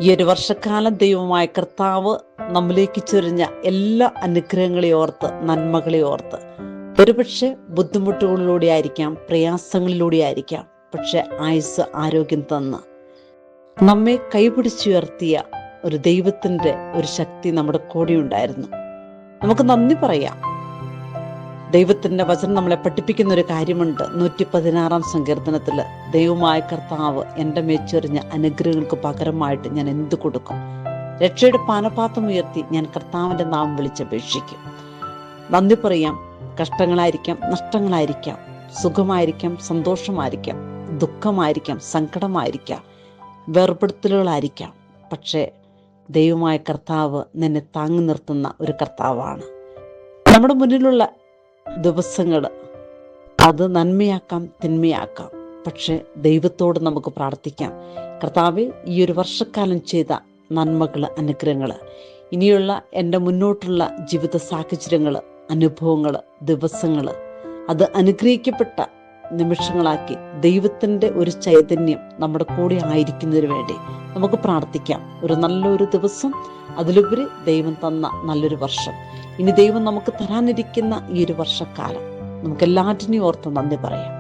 ഈ ഒരു വർഷക്കാലം ദൈവമായ കർത്താവ് നമ്മിലേക്ക് ചൊരിഞ്ഞ എല്ലാ അനുഗ്രഹങ്ങളെ ഓർത്ത്, നന്മകളെ ഓർത്ത്, ഒരുപക്ഷെ ബുദ്ധിമുട്ടുകളിലൂടെ ആയിരിക്കാം, പ്രയാസങ്ങളിലൂടെ ആയിരിക്കാം, പക്ഷെ ആയുസ് ആരോഗ്യം തന്ന് നമ്മെ കൈപിടിച്ചുയർത്തിയ ഒരു ദൈവത്തിൻ്റെ ഒരു ശക്തി നമ്മുടെ കൂടെ ഉണ്ടായിരുന്നു. നമുക്ക് നന്ദി പറയാം. ദൈവത്തിൻ്റെ വചനം നമ്മളെ പഠിപ്പിക്കുന്ന ഒരു കാര്യമുണ്ട്. 116 സങ്കീർത്തനത്തിൽ ദൈവമായ കർത്താവ് എൻ്റെ മേച്ചെറിഞ്ഞ അനുഗ്രഹങ്ങൾക്ക് പകരമായിട്ട് ഞാൻ എന്തു കൊടുക്കും? രക്ഷയുടെ പാനപാത്രം ഉയർത്തി ഞാൻ കർത്താവിൻ്റെ നാമം വിളിച്ചപേക്ഷിക്കും. നന്ദി പറയാം. കഷ്ടങ്ങളായിരിക്കാം, നഷ്ടങ്ങളായിരിക്കാം, സുഖമായിരിക്കാം, സന്തോഷമായിരിക്കാം, ദുഃഖമായിരിക്കാം, സങ്കടമായിരിക്കാം, വേർപെടുത്തലുകളായിരിക്കാം, പക്ഷേ ദൈവമായ കർത്താവ് നിന്നെ താങ്ങി നിർത്തുന്ന ഒരു കർത്താവാണ്. നമ്മുടെ മുന്നിലുള്ള ദിവസങ്ങൾ അത് നന്മയാക്കാം, തിന്മയാക്കാം, പക്ഷെ ദൈവത്തോട് നമുക്ക് പ്രാർത്ഥിക്കാം. കർത്താവേ, ഈ ഒരു വർഷക്കാലം ചെയ്ത നന്മകൾ, അനുഗ്രഹങ്ങൾ, ഇനിയുള്ള എൻ്റെ മുന്നോട്ടുള്ള ജീവിത സാഹചര്യങ്ങൾ, അനുഭവങ്ങൾ, ദിവസങ്ങൾ അത് അനുഗ്രഹിക്കപ്പെട്ട നിമിഷങ്ങളാക്കി ദൈവത്തിൻ്റെ ഒരു ചൈതന്യം നമ്മുടെ കൂടെ ആയിരിക്കുന്നതിന് വേണ്ടി നമുക്ക് പ്രാർത്ഥിക്കാം. ഒരു നല്ലൊരു ദിവസം, അതിലുപരി ദൈവം തന്ന നല്ലൊരു വർഷം, ഇനി ദൈവം നമുക്ക് തരാനിരിക്കുന്ന ഈ ഒരു വർഷക്കാലം നമുക്ക് എല്ലാറ്റിനെയും ഓർത്ത് നന്ദി പറയാം.